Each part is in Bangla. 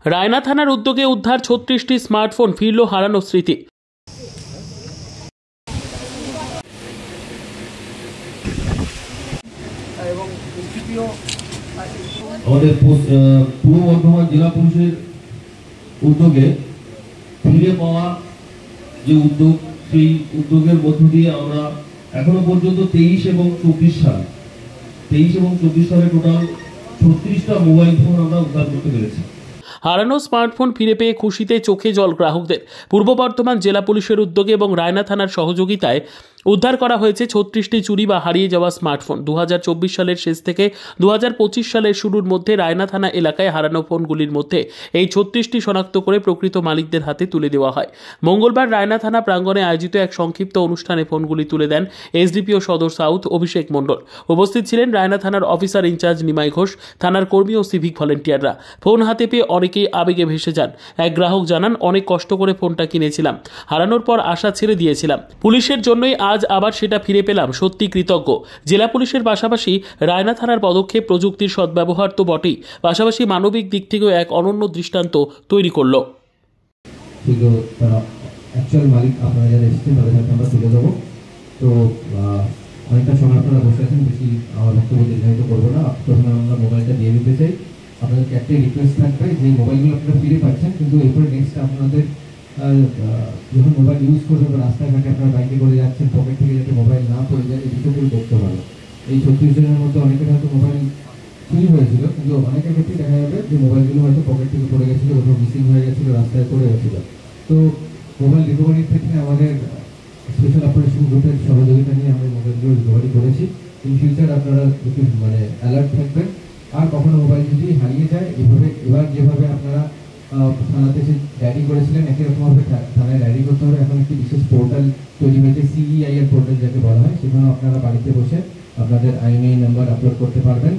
রায়না থানার উদ্যোগে উদ্ধার ৩৬টি স্মার্টফোন, ফিরল হারানো স্মৃতি। আমাদের পূর্ব বর্ধমান জেলা পুলিশের উদ্যোগে ফিরে পাওয়া যে উদ্যোগ, সেই উদ্যোগের মধ্য দিয়ে আমরা এখনো পর্যন্ত 23 এবং 24 সালে টোটাল 36টা মোবাইল ফোন আমরা উদ্ধার করতে পেরেছি। হারানো স্মার্টফোন ফিরে পেয়ে খুশিতে চোখে জল গ্রাহকদের। পূর্ব বর্ধমান জেলা পুলিশের উদ্যোগে এবং রায়না থানার সহযোগিতায় উদ্ধার করা হয়েছে 36টি চুরি বা হারিয়ে যাওয়া স্মার্টফোন। 2024 সালের শেষ থেকে 2025 সালের শুরুর মধ্যে রায়না থানা এলাকায় হারানো ফোনগুলির মধ্যে এই 36টি শনাক্ত করে প্রকৃত মালিকদের হাতে তুলে দেওয়া হয়। মঙ্গলবার রায়না থানা প্রাঙ্গণে আয়োজিত এক সংক্ষিপ্ত অনুষ্ঠানে ফোনগুলি তুলে দেন এসডিপিও সদর সাউথ অভিষেক মণ্ডল। উপস্থিত ছিলেন রায়না থানার অফিসার ইনচার্জ নিমাই ঘোষ, থানার কর্মী ও সিভিক ভলেন্টিয়াররা। ফোন হাতে পেয়ে অনেকেই আবেগে ভেসে যান। এক গ্রাহক জানান, অনেক কষ্ট করে ফোনটা কিনেছিলাম, হারানোর পর আশা ছেড়ে দিয়েছিলাম, পুলিশের জন্যই আজ আবার সেটা ফিরে পেলাম, সত্যি কৃতজ্ঞ। জেলা পুলিশের পাশাপাশি রায়না থানার পদক্ষেপ প্রযুক্তির সদ্ব্যবহার তো বটেই, পাশাপাশি মানবিক দিক থেকেও এক অনন্য দৃষ্টান্ত তৈরি করল। মালিক আপনারা যারা এসেছেন তাদের সাথে আমরা তুলে দেবো। তো অনেকটা সময় আপনারা বসে আছেন, বেশি আমার বক্তব্য দীর্ঘায়িত করবো না। প্রথমে আমরা মোবাইলটা দিয়ে দিতে চাই। আপনাদেরকে একটাই রিকোয়েস্ট থাকবে যে মোবাইলগুলো আপনারা ফিরে পাচ্ছেন, কিন্তু এরপরে নেক্সট আপনাদের যখন মোবাইল ইউজ করবেন বা রাস্তাঘাটে আপনারা বাইকে করে যাচ্ছেন, পকেট থেকে যাতে মোবাইল না পড়ে যায় এই বিষয়গুলো দেখতে পারো। এই 36 জনের মধ্যে অনেকের হয়তো মোবাইল চুরি হয়েছিল, কিন্তু অনেকের ক্ষেত্রে দেখা যাবে যে মোবাইলগুলো হয়তো পকেট থেকে পড়ে গেছিলো, কোথাও মিসিং হয়ে গেছিলো, রাস্তায় পড়ে গেছিলো। তো মোবাইল রিকভারির ক্ষেত্রে আমাদের স্পেশাল অপারেশন গ্রুপের সহযোগিতা নিয়ে আমরা মোবাইলগুলো রিকভারি করেছি। ইন ফিউচার আপনারা একটু অ্যালার্ট থাকবেন। আর কখনো মোবাইল যদি হারিয়ে যায়, এবার যেভাবে আপনারা থানাতে এসে ডায়েরি করেছিলেন, একই রকমভাবে থানায় ডায়েরি করতে হবে। এখন একটি বিশেষ পোর্টাল তৈরি হয়েছে, CEIR পোর্টাল যাকে বলা হয়, সেখানে আপনারা বাড়িতে বসে আপনাদের IMEI নাম্বার আপলোড করতে পারবেন।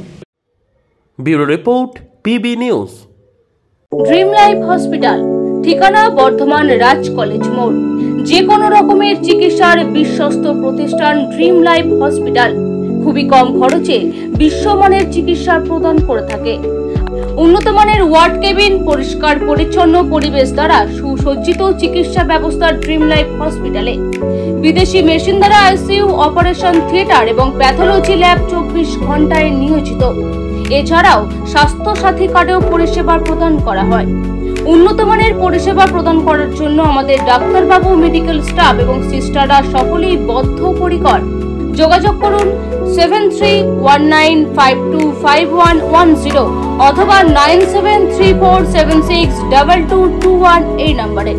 Bureau report, PB news. Dream life hospital, ঠিকানা বর্ধমান রাজ কলেজ মোড়। যে কোনো রকমের চিকিৎসার বিশ্বস্ত প্রতিষ্ঠান ড্রিম লাইফ হসপিটাল খুবই কম খরচে বিশ্বমানের চিকিৎসা প্রদান করে থাকে। উন্নত মানের ওয়ার্ড কেবিন, পরিষ্কার পরিচ্ছন্ন পরিবেশ দ্বারা সুসজ্জিত চিকিৎসা ব্যবস্থা ড্রিম লাইফ হসপিটালে। বিদেশি মেশিন দ্বারা ICU, অপারেশন থিয়েটার এবং প্যাথোলজি ল্যাব 24 ঘন্টায় নিয়োজিত। এছাড়াও স্বাস্থ্য সাথী কার্ডেও পরিষেবা প্রদান করা হয়। উন্নত মানের পরিষেবা প্রদান করার জন্য আমাদের ডাক্তারবাবু, মেডিকেল স্টাফ এবং সিস্টাররা সকলেই বদ্ধপরিকর। যোগাযোগ করুন 7319525110 অথবা 9734762221 এই নম্বরে।